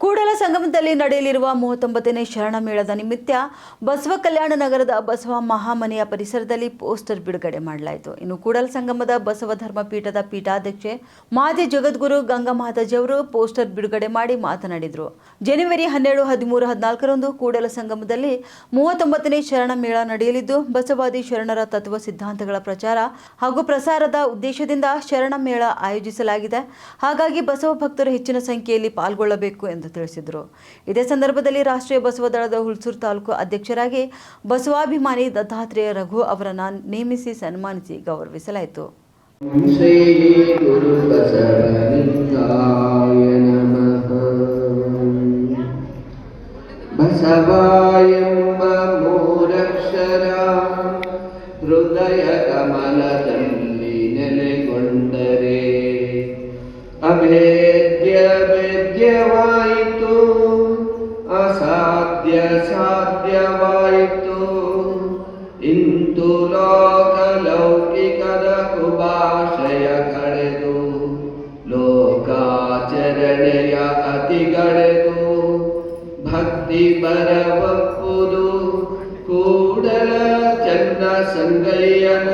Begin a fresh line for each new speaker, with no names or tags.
ಕೂಡಲ ಸಂಗಮದಲ್ಲಿ ನಡೆಯಲಿರುವ 39ನೇ ಶರಣ ಮೇಳದ ನಿಮಿತ್ತ ಬಸವ ಕಲ್ಯಾಣ ನಗರದ ಬಸವ ಮಹಾಮನೆಯ ಪರಿಸರದಲ್ಲಿ ಪೋಸ್ಟರ್ ಬಿಡುಗಡೆ ಮಾಡಲಾಯಿತು. ಇನ್ನು ಕೂಡಲ ಸಂಗಮದ ಬಸವ ಧರ್ಮ ಪೀಠದ ಪೀಠಾಧ್ಯಕ್ಷೆ ಮಾಜಿ ಜಗದ್ಗುರು ಗಂಗಾ ಮಾತಾಜಿ ಅವರು ಪೋಸ್ಟರ್ ಬಿಡುಗಡೆ ಮಾಡಿ ಮಾತನಾಡಿದರು. ಜನವರಿ 12, 13, 14ರಂದು ಕೂಡಲ ಸಂಗಮದಲ್ಲಿ 39ನೇ ಶರಣ ಮೇಳ ನಡೆಯಲಿದ್ದು, ಬಸವಾದಿ ಶರಣರ ತತ್ವ ಸಿದ್ಧಾಂತಗಳ ಪ್ರಚಾರ ಹಾಗೂ ಪ್ರಸಾರದ ಉದ್ದೇಶದಿಂದ ಶರಣ ಮೇಳ ಆಯೋಜಿಸಲಾಗಿದೆ. ಹಾಗಾಗಿ ಬಸವ ಭಕ್ತರು ಹೆಚ್ಚಿನ ಸಂಖ್ಯೆಯಲ್ಲಿ ಪಾಲ್ಗೊಳ್ಳಬೇಕು ಎಂದು ತಿಳಿಸಿದರು. ಇದೇ ಸಂದರ್ಭದಲ್ಲಿ ರಾಷ್ಟ್ರೀಯ ಬಸವ ದಳದ ಹುಲ್ಸೂರು ತಾಲೂಕು ಅಧ್ಯಕ್ಷರಾಗಿ ಬಸವಾಭಿಮಾನಿ ದತ್ತಾತ್ರೇಯ ರಘು ಅವರನ್ನು ನೇಮಿಸಿ ಸನ್ಮಾನಿಸಿ ಗೌರವಿಸಲಾಯಿತು.
ಶ್ರೀ ಗುರು ಬಸವಲಿಂಗಾಯ ನಮಃ. ಬಸವಾಯೆಂಬ ಮೂರಕ್ಷರ ಹೃದಯ ಕಮಲದಲ್ಲಿ ನೆಲೆಗೊಂಡರೆ ಅಭೇದ್ಯ ವೇದ್ಯವಾಯಿತು, ಅಸಾಧ್ಯ ಸಾಧ್ಯವಾಯಿತು. ಇಂದು ಲೋಕಲೌಕಿಕದ ಕುಭಾಷಯ ಕಳೆದು ಲೋಕಾಚರಣೆಯ ಅತಿಗಳೆದು ಭಕ್ತಿ ಬರವಪ್ಪುದು ಕೂಡಲ ಚನ್ನ ಸಂಗಯ್ಯನ